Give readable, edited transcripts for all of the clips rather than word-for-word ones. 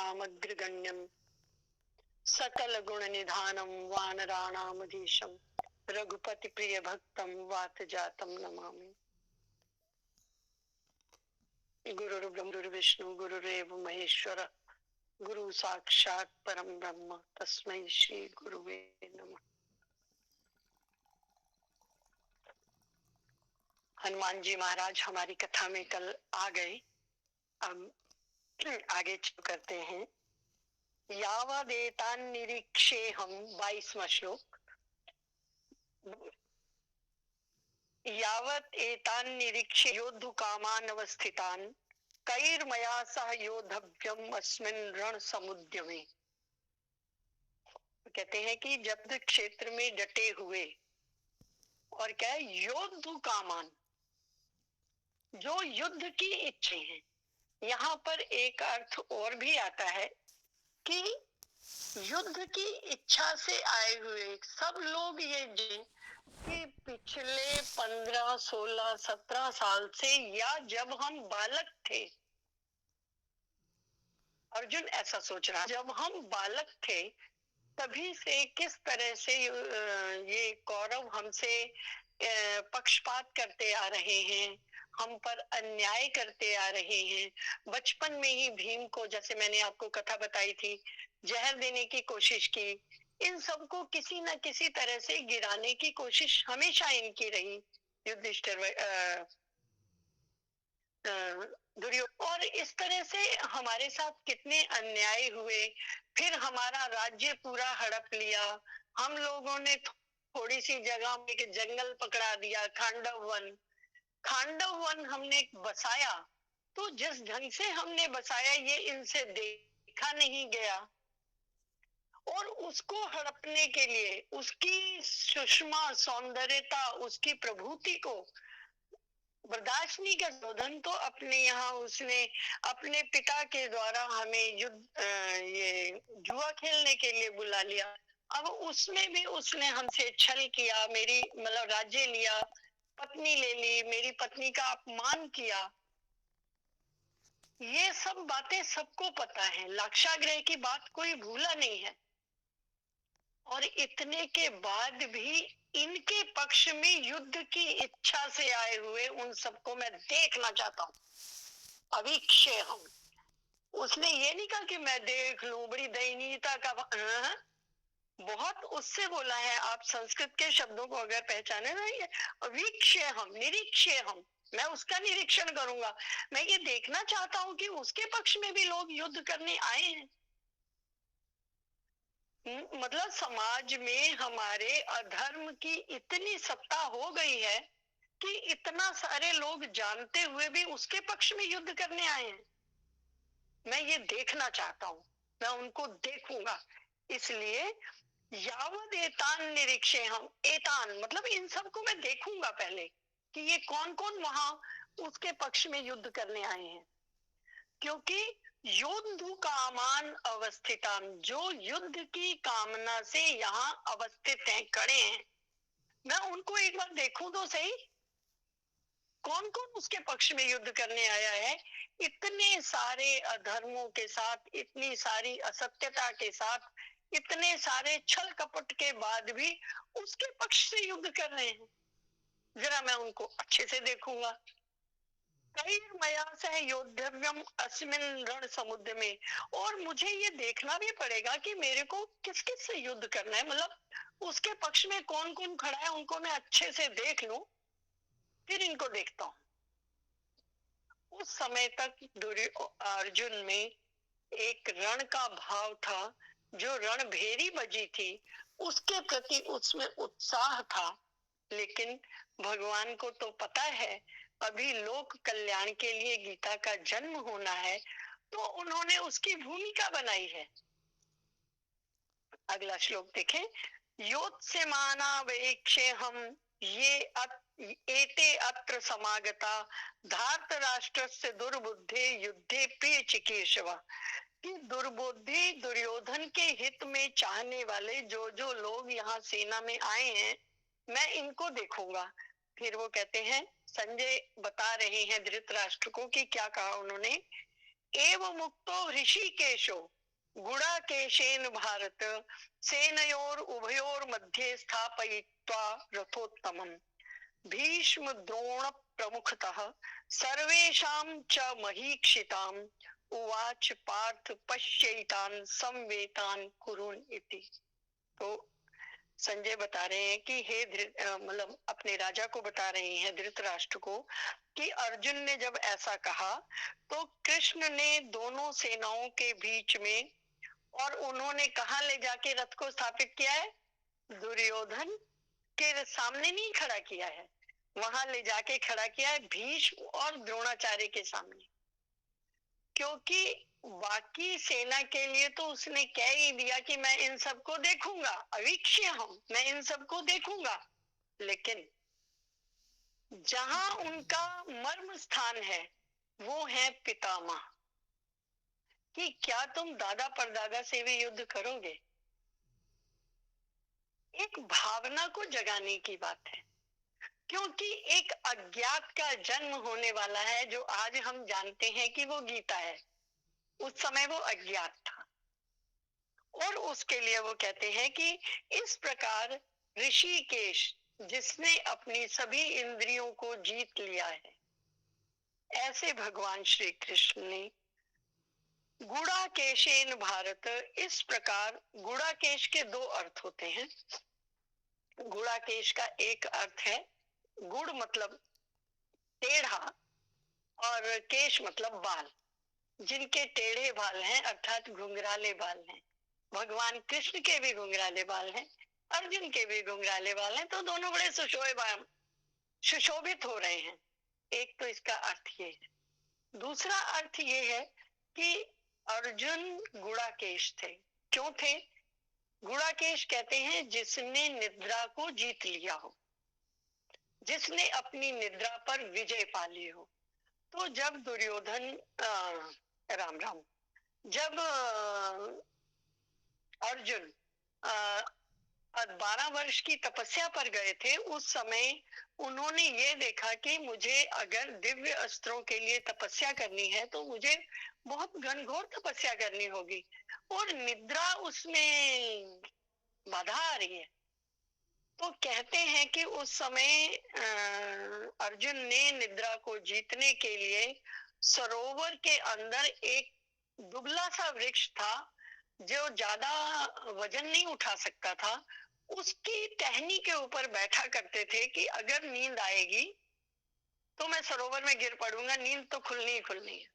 राक्षसानामग्रगण्यम सकल गुण निधानम वानराणामधीशम रघुपति प्रिय भक्तम वात जातम नमामि। गुरुर्ब्रह्मा गुरुर्विष्णु गुरुरेव महेश्वर गुरु साक्षात परम ब्रह्म तस्मै श्री गुरुवे नमः। हनुमान जी महाराज हमारी कथा में कल आ गए। अब आगे करते हैं। यावदेतान निरीक्षे हम 22वां श्लोक। यावत एतान निरीक्षे योद्धु कामान अवस्थितान कैर्मया सह योद्धव्यम अस्मिन् रण समुद्यमे। कहते हैं कि जब क्षेत्र में डटे हुए और क्या है, योद्धु कामान, जो युद्ध की इच्छा है। यहाँ पर एक अर्थ और भी आता है कि युद्ध की इच्छा से आए हुए सब लोग ये कि पिछले 15, 16, 17 साल से या जब हम बालक थे, अर्जुन ऐसा सोच रहा, जब हम बालक थे तभी से किस तरह से ये कौरव हमसे पक्षपात करते आ रहे हैं, हम पर अन्याय करते आ रहे हैं। बचपन में ही भीम को, जैसे मैंने आपको कथा बताई थी, जहर देने की कोशिश की। इन सबको किसी न किसी तरह से गिराने की कोशिश हमेशा इनकी रही। युधिष्ठिर दुर्योधन, और इस तरह से हमारे साथ कितने अन्याय हुए। फिर हमारा राज्य पूरा हड़प लिया। हम लोगों ने थोड़ी सी जगह में एक जंगल पकड़ा दिया, खांडव वन। खांडव वन हमने बसाया, तो जिस ढंग से हमने बसाया ये इनसे देखा नहीं गया। और उसको हड़पने के लिए उसकी सुषमा सौंदर्यता, उसकी प्रभुति को बर्दाश्त नहीं कर, दुर्योधन तो अपने यहाँ उसने अपने पिता के द्वारा हमें युद्ध ये जुआ खेलने के लिए बुला लिया। अब उसमें भी उसने हमसे छल किया, मेरी मतलब राज्य लिया, पत्नी ले ली, मेरी पत्नी का अपमान किया। ये सब बातें सबको पता है, लाक्षागृह की बात कोई भूला नहीं है। और इतने के बाद भी इनके पक्ष में युद्ध की इच्छा से आए हुए उन सबको मैं देखना चाहता हूं। अवीक्षे हम, उसने ये नहीं कहा कि मैं देख लूं, बड़ी दयनीयता का बहुत उससे बोला है। आप संस्कृत के शब्दों को अगर पहचाने ना, ये अवीक्षे हम, निरीक्षे हम, मैं उसका निरीक्षण करूंगा। मैं ये देखना चाहता हूं कि उसके पक्ष में भी लोग युद्ध करने आए हैं। मतलब समाज में हमारे अधर्म की इतनी सत्ता हो गई है कि इतना सारे लोग जानते हुए भी उसके पक्ष में युद्ध करने आए हैं। मैं ये देखना चाहता हूं, मैं उनको देखूंगा। इसलिए यावद एतान निरीक्षे हम, एतान मतलब इन सबको मैं देखूंगा पहले कि ये कौन कौन वहां उसके पक्ष में युद्ध करने आए हैं। क्योंकि युद्ध कामान अवस्थितान, जो युद्ध की कामना से यहाँ अवस्थित हैं, खड़े हैं, मैं उनको एक बार देखूं तो सही, कौन कौन उसके पक्ष में युद्ध करने आया है। इतने सारे अधर्मों के साथ, इतनी सारी असत्यता के साथ, इतने सारे छल कपट के बाद भी उसके पक्ष से युद्ध कर रहे हैं। जरा मैं उनको अच्छे से देखूंगा। कैर्मया सह योद्धव्यम अस्मिन् रण समुद्र में, और मुझे ये देखना भी पड़ेगा कि मेरे को किस किस से युद्ध करना है। मतलब उसके पक्ष में कौन कौन खड़ा है, उनको मैं अच्छे से देख लूं, फिर इनको देखता हूं। उस समय तक अर्जुन में एक रण का भाव था, जो रणभेरी बजी थी उसके प्रति उसमें उत्साह था। लेकिन भगवान को तो पता है अभी लोक कल्याण के लिए गीता का जन्म होना है, तो उन्होंने उसकी भूमिका बनाई है। अगला श्लोक देखें। योत्स्य मानावेक्षे हम ये एते अत्र समागता धार्त राष्ट्रस्य दुर्बुद्धे युद्धे प्रिय चिकीर्षवा, कि दुर्बुद्धि दुर्योधन के हित में चाहने वाले जो जो लोग यहाँ सेना में आए हैं, मैं इनको देखूंगा। फिर वो कहते हैं, संजय बता रहे हैं धृतराष्ट्र को कि क्या कहा उन्होंने एव मुक्तो ऋषिकेशो गुडाकेशेन भारत सेनयोर उभयोर मध्ये स्थापयित्वा रथोत्तमम् भीष्म द्रोण प्रमुखतः सर्वेषां च महीक्षिताम् उवाच पार्थ पश्यैतान् संवेतान् कुरुन् इति। तो संजय बता रहे हैं कि हे मतलब अपने राजा को बता रहे हैं धृतराष्ट्र को कि अर्जुन ने जब ऐसा कहा तो कृष्ण ने दोनों सेनाओं के बीच में, और उन्होंने कहा ले जाके रथ को स्थापित किया है, दुर्योधन के सामने नहीं खड़ा किया है, वहां ले जाके खड़ा किया है भीष्म और द्रोणाचार्य के सामने। क्योंकि बाकी सेना के लिए तो उसने कह ही दिया कि मैं इन सबको देखूंगा, अवीक्ष्य हूं, मैं इन सबको देखूंगा, लेकिन जहां उनका मर्म स्थान है वो है पितामह, कि क्या तुम दादा परदादा से भी युद्ध करोगे। एक भावना को जगाने की बात है, क्योंकि एक अज्ञात का जन्म होने वाला है, जो आज हम जानते हैं कि वो गीता है, उस समय वो अज्ञात था। और उसके लिए वो कहते हैं कि इस प्रकार ऋषिकेश जिसने अपनी सभी इंद्रियों को जीत लिया है, ऐसे भगवान श्री कृष्ण ने गुड़ाकेशेन भारत, इस प्रकार गुड़ाकेश के दो अर्थ होते हैं। गुड़ाकेश का एक अर्थ है गुड़ मतलब टेढ़ा और केश मतलब बाल, जिनके टेढ़े बाल हैं अर्थात घुंघराले बाल हैं। भगवान कृष्ण के भी घुंघराले बाल हैं, अर्जुन के भी घुंघराले बाल हैं, तो दोनों बड़े सुशोभित हो रहे हैं। एक तो इसका अर्थ ये है। दूसरा अर्थ ये है कि अर्जुन गुड़ाकेश थे। क्यों थे? गुड़ाकेश कहते हैं जिसने निद्रा को जीत लिया हो, जिसने अपनी निद्रा पर विजय पा ली हो। तो जब दुर्योधन राम राम जब अर्जुन 12 वर्ष की तपस्या पर गए थे, उस समय उन्होंने ये देखा कि मुझे अगर दिव्य अस्त्रों के लिए तपस्या करनी है तो मुझे बहुत घनघोर तपस्या करनी होगी, और निद्रा उसमें बाधा आ रही है। तो कहते हैं कि उस समय अर्जुन ने निद्रा को जीतने के लिए सरोवर के अंदर एक दुबला सा वृक्ष था जो ज्यादा वजन नहीं उठा सकता था, उसकी टहनी के ऊपर बैठा करते थे कि अगर नींद आएगी तो मैं सरोवर में गिर पड़ूंगा, नींद तो खुलनी ही खुलनी है।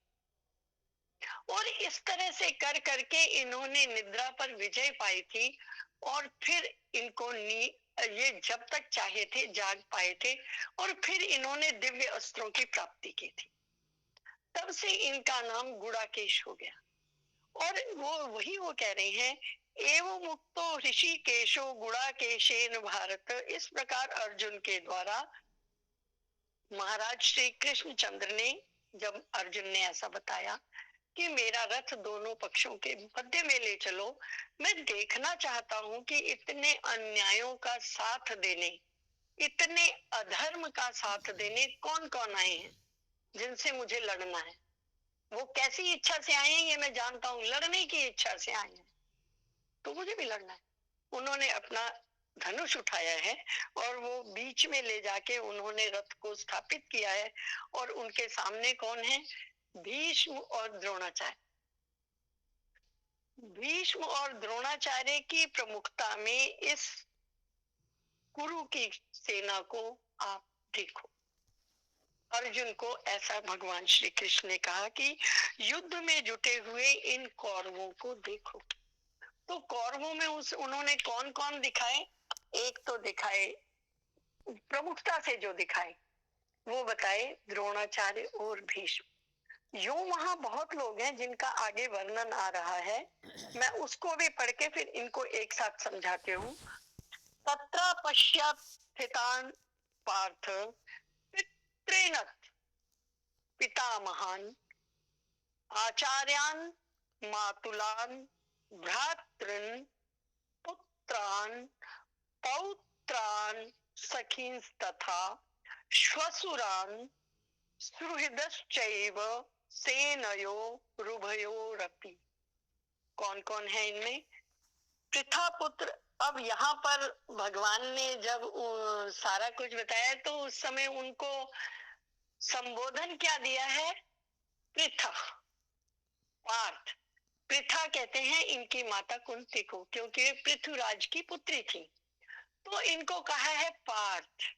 और इस तरह से कर करके इन्होंने निद्रा पर विजय पाई थी, और फिर इनको ये जब तक चाहे थे जाग पाए थे, और फिर इन्होंने दिव्य अस्त्रों की प्राप्ति की थी। तब से इनका नाम गुड़ाकेश हो गया। और वो कह रहे हैं एवं मुक्तो ऋषिकेशो गुड़ाकेशेन भारत, इस प्रकार अर्जुन के द्वारा महाराज श्री कृष्णचंद्र ने, जब अर्जुन ने ऐसा बताया कि मेरा रथ दोनों पक्षों के मध्य में ले चलो, मैं देखना चाहता हूं कि इतने अन्यायों का साथ देने, इतने अधर्म का साथ देने कौन कौन आए हैं जिनसे मुझे लड़ना है। वो कैसी इच्छा से आए हैं ये मैं जानता हूं, लड़ने की इच्छा से आए हैं, तो मुझे भी लड़ना है। उन्होंने अपना धनुष उठाया है और वो बीच में ले जाके उन्होंने रथ को स्थापित किया है, और उनके सामने कौन है? भीष्म और द्रोणाचार्य। भीष्म और द्रोणाचार्य की प्रमुखता में इस कुरु की सेना को आप देखो। अर्जुन को ऐसा भगवान श्री कृष्ण ने कहा कि युद्ध में जुटे हुए इन कौरवों को देखो। तो कौरवों में उन्होंने कौन कौन दिखाए? एक तो दिखाए, प्रमुखता से जो दिखाए वो बताए द्रोणाचार्य और भीष्म। यूं वहां बहुत लोग हैं जिनका आगे वर्णन आ रहा है, मैं उसको भी पढ़ के फिर इनको एक साथ समझाती हूँ। तत्र पश्चात स्थितान पार्थ पितृनत पितामहान आचार्यान मातुलान भ्रातृन पुत्रान पौत्रान सखींस्तथा श्वशुरान सुहृदश्चैव सेनयो रुभयोरपि। कौन कौन है इनमें? पृथा पुत्र। अब यहाँ पर भगवान ने जब सारा कुछ बताया तो उस समय उनको संबोधन क्या दिया है? पृथा, पार्थ। पृथा कहते हैं इनकी माता कुंती को, क्योंकि वे पृथ्वीराज की पुत्री थी। तो इनको कहा है पार्थ।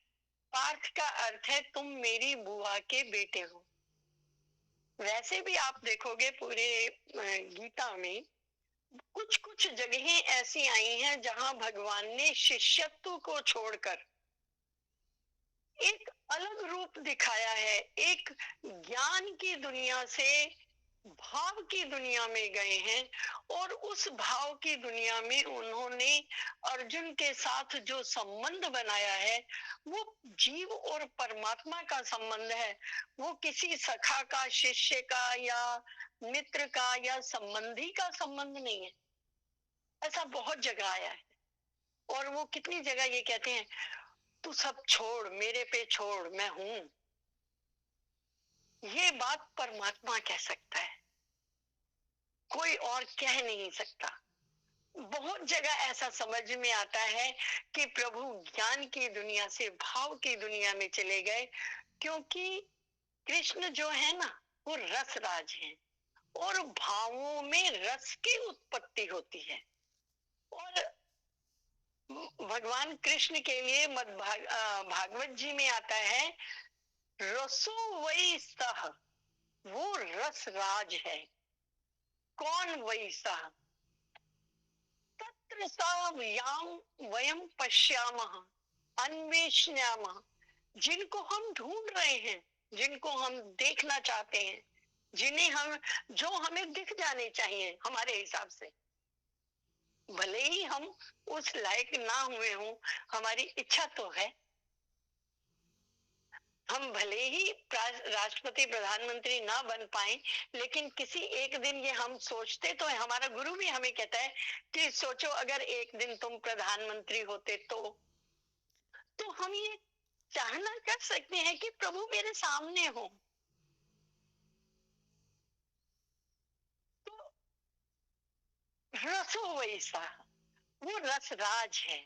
पार्थ का अर्थ है तुम मेरी बुआ के बेटे हो। वैसे भी आप देखोगे पूरे गीता में कुछ कुछ जगहें ऐसी आई हैं जहां भगवान ने शिष्यत्व को छोड़कर एक अलग रूप दिखाया है। एक ज्ञान की दुनिया से भाव की दुनिया में गए हैं और उस भाव की दुनिया में उन्होंने अर्जुन के साथ जो संबंध बनाया है वो जीव और परमात्मा का संबंध है। वो किसी सखा का, शिष्य का या मित्र का या संबंधी का संबंध नहीं है। ऐसा बहुत जगह आया है। और वो कितनी जगह ये कहते हैं तू सब छोड़, मेरे पे छोड़, मैं हूं। ये बात परमात्मा कह सकता है, कोई और कह नहीं सकता। बहुत जगह ऐसा समझ में आता है कि प्रभु ज्ञान की दुनिया से भाव की दुनिया में चले गए, क्योंकि कृष्ण जो है ना वो रस राज है और भावों में रस की उत्पत्ति होती है। और भगवान कृष्ण के लिए भागवत जी में आता है रसो वही सह, वो रस राज है। कौन वही सह? तत्र याम वयम पश्यामः अन्वेषयामः। जिनको हम ढूंढ रहे हैं, जिनको हम देखना चाहते हैं, जिन्हें हम, जो हमें दिख जाने चाहिए हमारे हिसाब से, भले ही हम उस लायक ना हुए हों, हमारी इच्छा तो है। हम भले ही राष्ट्रपति प्रधानमंत्री ना बन पाए, लेकिन किसी एक दिन ये हम सोचते तो है। हमारा गुरु भी हमें कहता है कि सोचो अगर एक दिन तुम प्रधानमंत्री होते तो हम ये चाहना कर सकते हैं कि प्रभु मेरे सामने हो। तो रसो वैसा, वो रसराज है।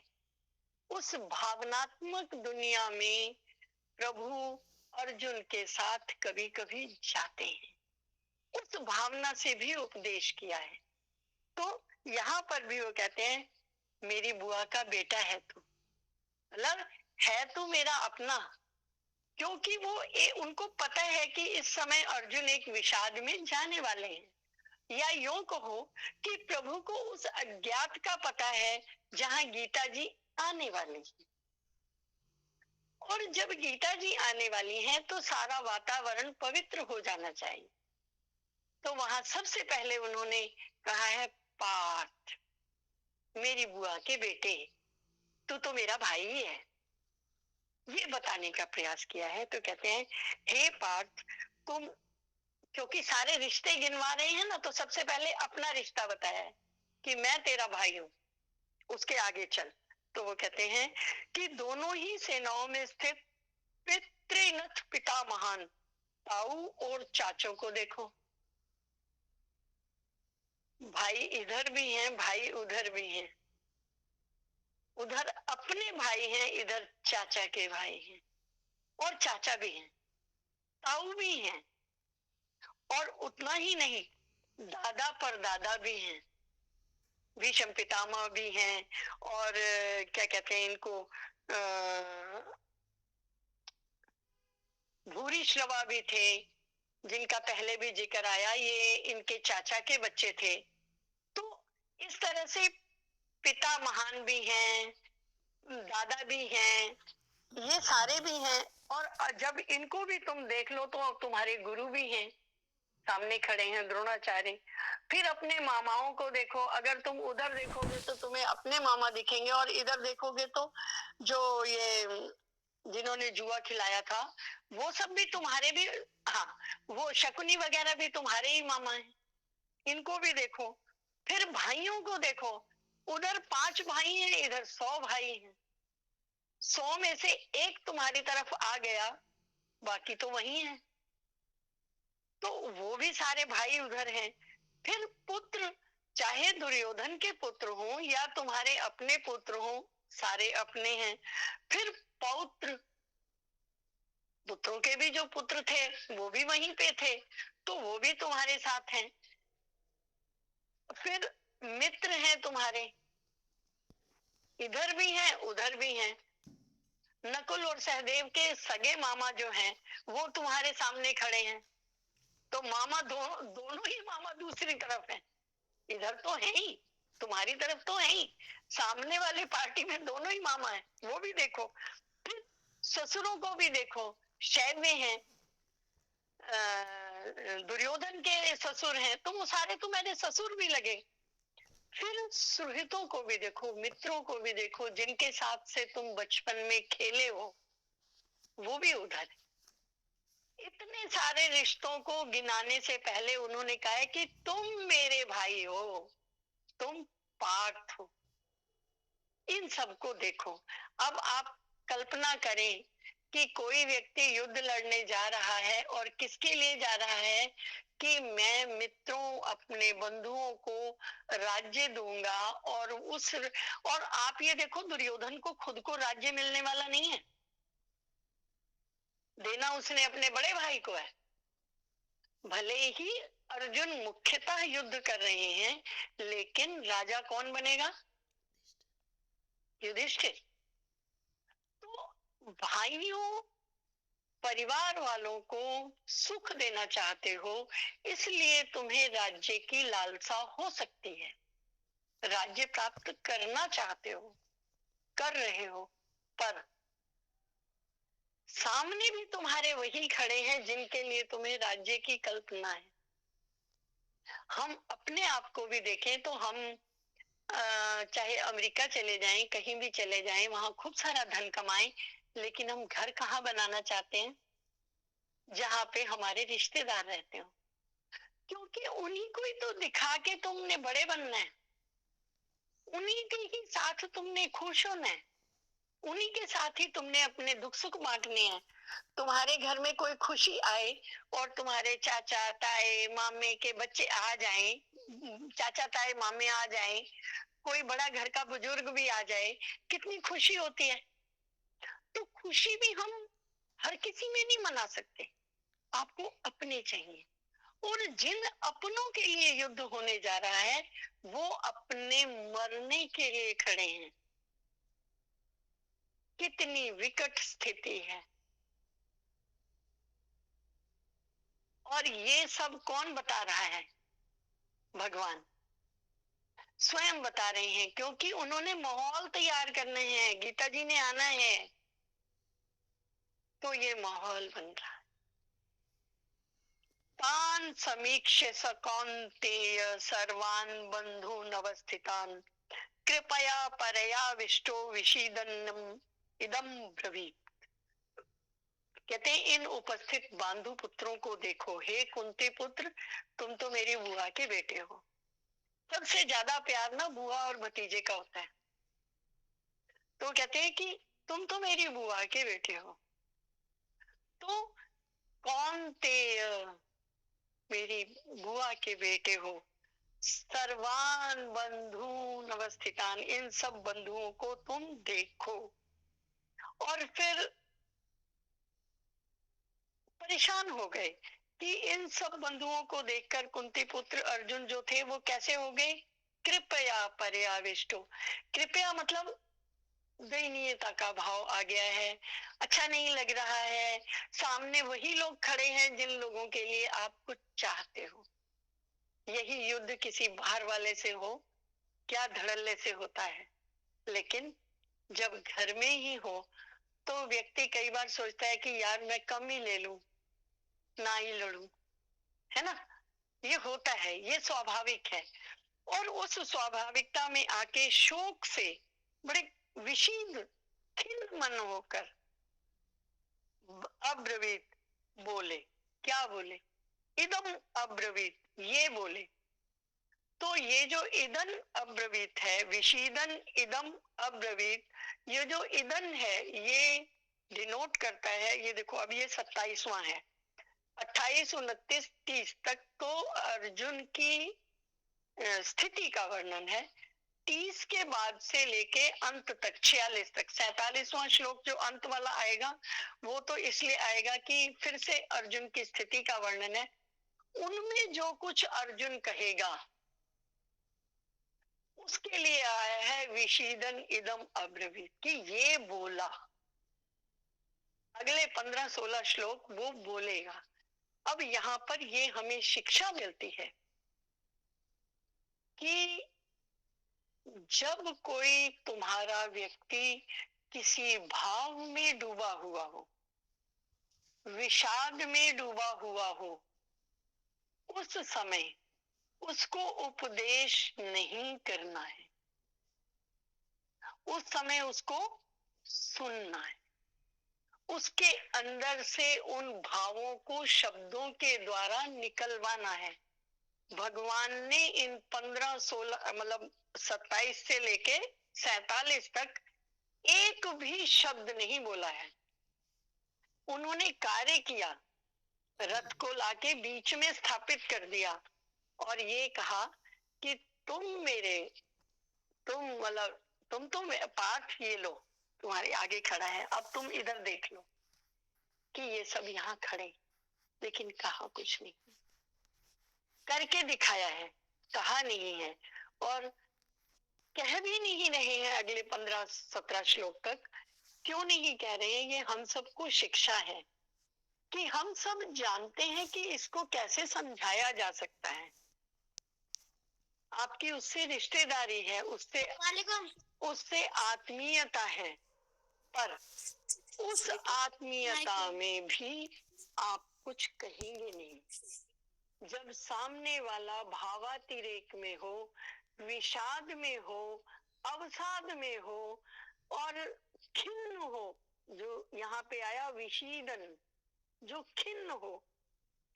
उस भावनात्मक दुनिया में प्रभु अर्जुन के साथ कभी कभी जाते हैं, उस भावना से भी उपदेश किया है। तो यहाँ पर भी वो कहते हैं मेरी बुआ का बेटा है तू, मतलब है तू मेरा अपना। क्योंकि वो उनको पता है कि इस समय अर्जुन एक विषाद में जाने वाले हैं, या यूं कहो कि प्रभु को उस अज्ञात का पता है जहां गीता जी आने वाली है। और जब गीता जी आने वाली हैं तो सारा वातावरण पवित्र हो जाना चाहिए। तो वहां सबसे पहले उन्होंने कहा है पार्थ, मेरी बुआ के बेटे, तू तो मेरा भाई ही है, ये बताने का प्रयास किया है। तो कहते हैं हे पार्थ, तुम, क्योंकि सारे रिश्ते गिनवा रहे हैं ना, तो सबसे पहले अपना रिश्ता बताया है कि मैं तेरा भाई हूं, उसके आगे चल। तो वो कहते हैं कि दोनों ही सेनाओं में स्थित पितृनथ पिता महान ताऊ और चाचों को देखो। भाई इधर भी हैं, भाई उधर भी हैं, उधर अपने भाई हैं, इधर चाचा के भाई हैं, और चाचा भी हैं, ताऊ भी हैं, और उतना ही नहीं दादा पर दादा भी हैं, भीष्म पितामह भी हैं, और क्या कहते हैं इनको, भूरी श्रवा भी थे, जिनका पहले भी जिक्र आया, ये इनके चाचा के बच्चे थे। तो इस तरह से पिता महान भी हैं, दादा भी हैं, ये सारे भी हैं। और जब इनको भी तुम देख लो तो तुम्हारे गुरु भी हैं, सामने खड़े हैं द्रोणाचार्य। फिर अपने मामाओं को देखो, अगर तुम उधर देखोगे तो तुम्हें अपने मामा दिखेंगे, और इधर देखोगे तो जो ये जिन्होंने जुआ खिलाया था वो सब भी तुम्हारे भी, हाँ, वो शकुनी वगैरह भी तुम्हारे ही मामा हैं, इनको भी देखो। फिर भाइयों को देखो, उधर 5 भाई हैं, इधर 100 भाई हैं, 100 में से एक तुम्हारी तरफ आ गया, बाकी तो वही है। तो वो भी सारे भाई उधर हैं। फिर पुत्र, चाहे दुर्योधन के पुत्र हो या तुम्हारे अपने पुत्र हो, सारे अपने हैं। फिर पौत्र, पुत्रों के भी जो पुत्र थे वो भी वहीं पे थे, तो वो भी तुम्हारे साथ हैं। फिर मित्र हैं तुम्हारे, इधर भी हैं उधर भी हैं। नकुल और सहदेव के सगे मामा जो हैं वो तुम्हारे सामने खड़े हैं। तो मामा दोनों ही मामा दूसरी तरफ हैं, इधर तो है ही, तुम्हारी तरफ तो है ही, सामने वाले पार्टी में दोनों ही मामा है, वो भी देखो। फिर ससुरों को भी देखो, शैव्य हैं, दुर्योधन के ससुर हैं, तो वो सारे तुम्हारे ससुर भी लगे। फिर सुहृतों को भी देखो, मित्रों को भी देखो, जिनके साथ से तुम बचपन में खेले हो, वो भी उधर है। इतने सारे रिश्तों को गिनाने से पहले उन्होंने कहा है कि तुम मेरे भाई हो, तुम पार्थ हो। इन सबको देखो। अब आप कल्पना करें कि कोई व्यक्ति युद्ध लड़ने जा रहा है, और किसके लिए जा रहा है कि मैं मित्रों, अपने बंधुओं को राज्य दूंगा। और आप ये देखो, दुर्योधन को खुद को राज्य मिलने वाला नहीं है, देना उसने अपने बड़े भाई को है। भले ही अर्जुन मुख्यतः युद्ध कर रहे हैं, लेकिन राजा कौन बनेगा? युधिष्ठिर। तो भाइयों, परिवार वालों को सुख देना चाहते हो, इसलिए तुम्हें राज्य की लालसा हो सकती है, राज्य प्राप्त करना चाहते हो, कर रहे हो, पर सामने भी तुम्हारे वही खड़े हैं जिनके लिए तुम्हें राज्य की कल्पना है। हम अपने आप को भी देखें तो हम चाहे अमेरिका चले जाएं, कहीं भी चले जाएं, वहां खूब सारा धन कमाएं, लेकिन हम घर कहाँ बनाना चाहते हैं? जहाँ पे हमारे रिश्तेदार रहते हो, क्योंकि उन्हीं को ही तो दिखा के तुमने बड़े बनना है, उन्हीं के ही साथ तुमने खुश होना है, उन्हीं के साथ ही तुमने अपने दुख सुख बांटने हैं। तुम्हारे घर में कोई खुशी आए और तुम्हारे चाचा ताए मामे के बच्चे आ जाएं, चाचा ताए मामे आ जाएं, कोई बड़ा घर का बुजुर्ग भी आ जाए, कितनी खुशी होती है। तो खुशी भी हम हर किसी में नहीं मना सकते, आपको अपने चाहिए। और जिन अपनों के लिए युद्ध होने जा रहा है, वो अपने मरने के लिए खड़े हैं। कितनी विकट स्थिति है। और ये सब कौन बता रहा है? भगवान स्वयं बता रहे हैं, क्योंकि उन्होंने माहौल तैयार करने हैं, गीता जी ने आना है, तो ये माहौल बन रहा है। तान समीक्ष्य स कौन्तेय सर्वान् बंधून् अवस्थितान् कृपया परयाविष्टो विषीदन्नम इदम ब्रवीत। कहते हैं, इन उपस्थित बांधु पुत्रों को देखो, हे कुंती पुत्र, तुम तो मेरी बुआ के बेटे हो। सबसे ज्यादा प्यार ना बुआ और भतीजे का होता है। तो कहते हैं कि तुम तो मेरी बुआ के बेटे हो। तो कौन्तेय, मेरी बुआ के बेटे हो, सर्वान बंधून अवस्थितान, इन सब बंधुओं को तुम देखो। और फिर परेशान हो गए कि इन सब बंधुओं को देखकर कुंती पुत्र अर्जुन जो थे वो कैसे हो गए? कृपया पर्याविष्टो। कृपया मतलब दयनीयता का भाव आ गया है, अच्छा नहीं लग रहा है। सामने वही लोग खड़े हैं जिन लोगों के लिए आप कुछ चाहते हो। यही युद्ध किसी बाहर वाले से हो, क्या धड़ल्ले से होता है, लेकिन जब घर में ही हो तो व्यक्ति कई बार सोचता है कि यार मैं कम ही ले लूं, ना ही लड़ूं, है ना? ये होता है, ये स्वाभाविक है। और उस स्वाभाविकता में आके शोक से बड़े विषीद खिन्न मन होकर अब्रवीत बोले। क्या बोले? इदम अब्रवीत, ये बोले। तो ये जो ईदन अब्रवीत है, विषीदन इदम अब्रवीत, ये जो ईदन है ये डिनोट करता है, ये देखो अब ये 27वां है, 28, 29, 30 तक तो अर्जुन की स्थिति का वर्णन है। 30 के बाद से लेके अंत तक 46 तक, 47वां श्लोक जो अंत वाला आएगा वो तो इसलिए आएगा कि फिर से अर्जुन की स्थिति का वर्णन है। उनमें जो कुछ अर्जुन कहेगा उसके लिए आया है विषीदन इदम अब्रवीत, कि ये बोला। अगले 15-16 श्लोक वो बोलेगा। अब यहाँ पर ये हमें शिक्षा मिलती है कि जब कोई तुम्हारा व्यक्ति किसी भाव में डूबा हुआ हो, विषाद में डूबा हुआ हो, उस समय उसको उपदेश नहीं करना है, उस समय उसको सुनना है, उसके अंदर से उन भावों को शब्दों के द्वारा निकलवाना है। भगवान ने इन 15-16 मतलब 27 से लेके 47 तक एक भी शब्द नहीं बोला है। उन्होंने कार्य किया, रथ को लाके बीच में स्थापित कर दिया और ये कहा कि तुम मतलब तुम तो पाठ ये लो, तुम्हारे आगे खड़ा है, अब तुम इधर देख लो कि ये सब यहाँ खड़े, लेकिन कहा कुछ नहीं, करके दिखाया है, कहा नहीं है और कह भी नहीं रहे हैं। अगले 15-17 श्लोक तक क्यों नहीं कह रहे हैं? ये हम सबको शिक्षा है कि हम सब जानते हैं कि इसको कैसे समझाया जा सकता है। आपकी उससे रिश्तेदारी है, उससे आत्मीयता है, पर उस आत्मीयता में भी आप कुछ कहेंगे नहीं। जब सामने वाला भावातिरेक में हो, विषाद में हो, अवसाद में हो और खिन्न हो, जो यहाँ पे आया विषीदन, जो खिन्न हो,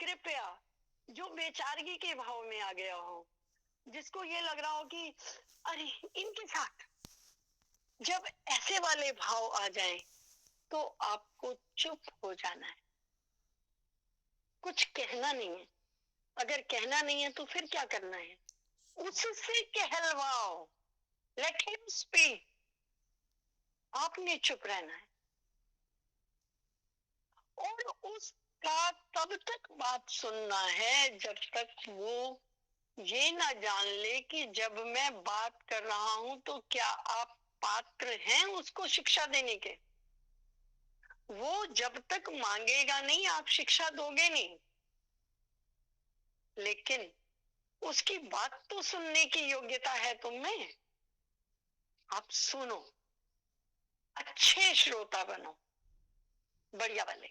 कृपया जो बेचारगी के भाव में आ गया हो, जिसको ये लग रहा हो कि अरे इनके साथ, जब ऐसे वाले भाव आ जाए तो आपको चुप हो जाना है, कुछ कहना नहीं है। अगर कहना नहीं है तो फिर क्या करना है? उससे कहलवाओ, लेट हिम स्पीक, आपने चुप रहना है। और उसका तब तक बात सुनना है जब तक वो ये ना जान ले कि जब मैं बात कर रहा हूं तो क्या आप पात्र हैं उसको शिक्षा देने के। वो जब तक मांगेगा नहीं, आप शिक्षा दोगे नहीं, लेकिन उसकी बात तो सुनने की योग्यता है तुम में। आप सुनो, अच्छे श्रोता बनो, बढ़िया वाले,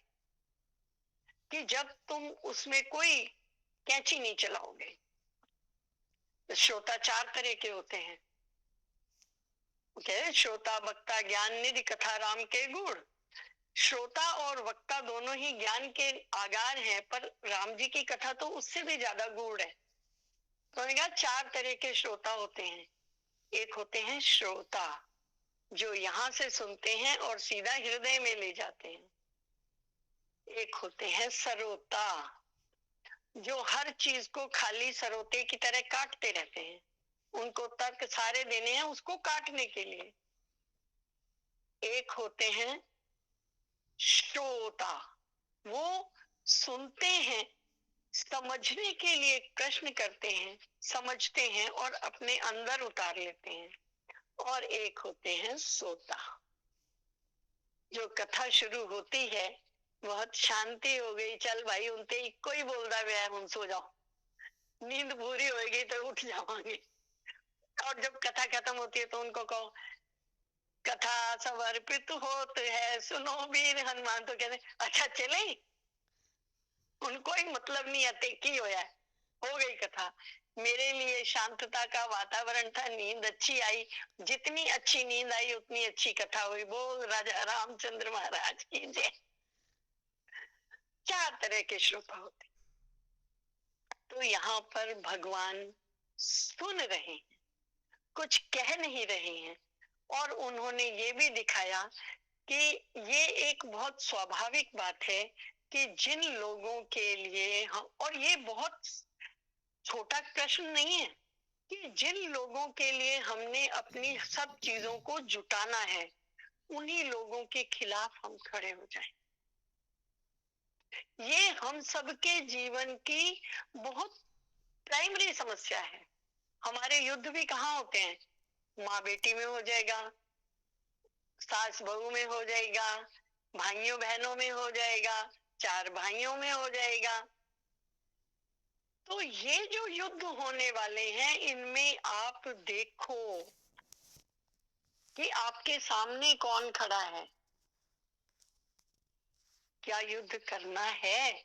कि जब तुम उसमें कोई कैंची नहीं चलाओगे। श्रोता 4 तरह के होते हैं, श्रोता, वक्ता, ज्ञान निधि, कथा राम के गुण। श्रोता और वक्ता दोनों ही ज्ञान के आगार हैं, पर राम जी की कथा तो उससे भी ज्यादा गूढ़ है। तो 4 तरह के श्रोता होते हैं। एक होते हैं श्रोता, जो यहाँ से सुनते हैं और सीधा हृदय में ले जाते हैं। एक होते हैं सरोता, जो हर चीज को खाली सरोते की तरह काटते रहते हैं, उनको तर्क सारे देने हैं उसको काटने के लिए। एक होते हैं श्रोता, वो सुनते हैं, समझने के लिए प्रश्न करते हैं, समझते हैं और अपने अंदर उतार लेते हैं। और एक होते हैं सोता, जो कथा शुरू होती है, बहुत शांति हो गई, चल भाई उनते इको ही बोलता गया, हम सो जाओ, नींद पूरी होगी तो उठ जावांगे। और जब कथा खत्म होती है तो उनको कहो कथा समर्पित होते है, सुनो वीर हनुमान, तो कहते अच्छा चले, उनको ही मतलब नहीं आते की होया, हो गई कथा। मेरे लिए शांतता का वातावरण था, नींद अच्छी आई, जितनी अच्छी नींद आई उतनी अच्छी कथा हुई। बोल राजा रामचंद्र महाराज की जय। 4 तरह के श्रोता होते, तो यहाँ पर भगवान सुन रहे हैं, कुछ कह नहीं रहे हैं। और उन्होंने ये भी दिखाया कि ये एक बहुत स्वाभाविक बात है कि जिन लोगों के लिए हम, और ये बहुत छोटा प्रश्न नहीं है, कि जिन लोगों के लिए हमने अपनी सब चीजों को जुटाना है, उन्हीं लोगों के खिलाफ हम खड़े हो जाएं। ये हम सबके जीवन की बहुत प्राइमरी समस्या है। हमारे युद्ध भी कहाँ होते हैं? माँ बेटी में हो जाएगा, सास बहू में हो जाएगा, भाइयों बहनों में हो जाएगा, चार भाइयों में हो जाएगा। तो ये जो युद्ध होने वाले हैं, इनमें आप देखो कि आपके सामने कौन खड़ा है। क्या युद्ध करना है?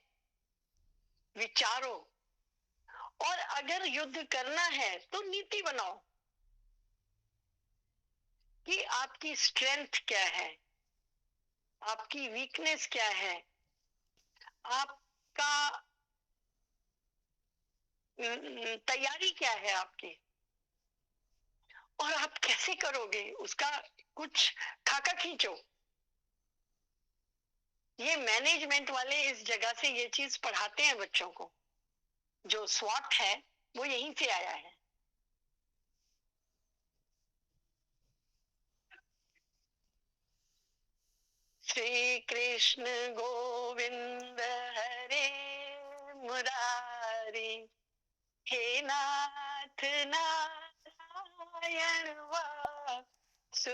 विचारो। और अगर युद्ध करना है तो नीति बनाओ कि आपकी स्ट्रेंथ क्या है, आपकी वीकनेस क्या है, आपका तैयारी क्या है आपकी, और आप कैसे करोगे उसका कुछ खाका खींचो। ये मैनेजमेंट वाले इस जगह से ये चीज पढ़ाते हैं बच्चों को। जो स्वॉट है वो यहीं से आया है। श्री कृष्ण गोविंद हरे मुरारी, हे नाथ नारायण वासुदेव।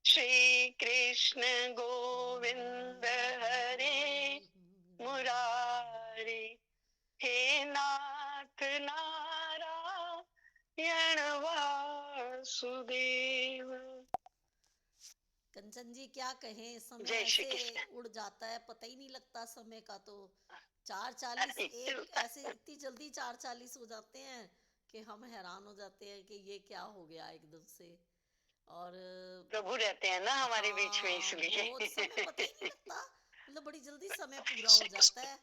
श्री कृष्ण गोविंद हरे मुरारी, हे नाथ नारायण वासुदेव। कंचन जी क्या कहें, समय जय श्री ऐसे कृष्ण। उड़ जाता है, पता ही नहीं लगता समय का। तो 4:40, एक ऐसे इतनी जल्दी 4:40 हो जाते हैं कि हम हैरान हो जाते हैं कि ये क्या हो गया एकदम से। और प्रभु रहते हैं ना हमारे बीच में, हाँ, बहुत समय पता ही नहीं इसलिए। लगता, मतलब बड़ी जल्दी समय पूरा हो जाता है।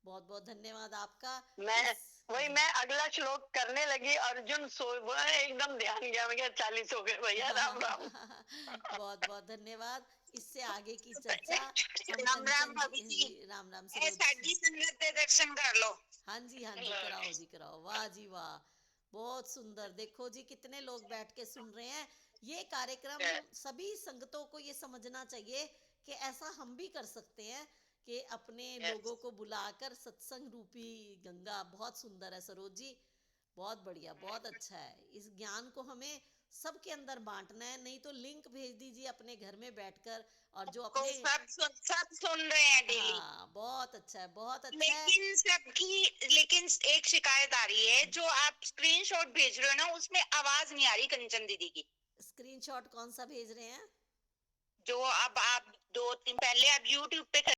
बहुत बहुत धन्यवाद आपका। मैं इस वही जी मैं अगला श्लोक करने लगी, अर्जुन सो वो एकदम ध्यान गया, मैं क्या 40 हो गए भैया, राम राम। बहुत बहुत धन्यवाद। इससे आगे की चर्चा हम राम राम कंचन जी, भाभी जी। राम राम ए सरोज। साडी संगत दे दर्शन कर लो। हाँ जी हाँ जी, कराओ जी कराओ। वाह जी वाह, बहुत सुंदर। देखो जी कितने लोग बैठ के सुन रहे हैं। ये कार्यक्रम सभी संगतों को ये समझना चाहिए कि ऐसा हम भी कर सकते हैं कि अपने लोगों को बुलाकर सत्संग रूपी गंगा। बहुत सुंदर है सरोज जी, बहुत बढ़िया, बहुत अच्छा है। इस ज्ञान को हमें सबके अंदर बांटना है। नहीं तो लिंक भेज दीजिए अपने घर में बैठकर, और जो को अपने। सब सुन रहे हैं डेली। हाँ बहुत अच्छा है, बहुत अच्छा है। लेकिन एक शिकायत आ रही है, जो आप स्क्रीनशॉट भेज रहे हो ना, उसमें आवाज नहीं आ रही कंचन दीदी की। स्क्रीनशॉट कौन सा भेज रहे हैं? जो अब आप 2 दिन पहले आप यूट्यूब पे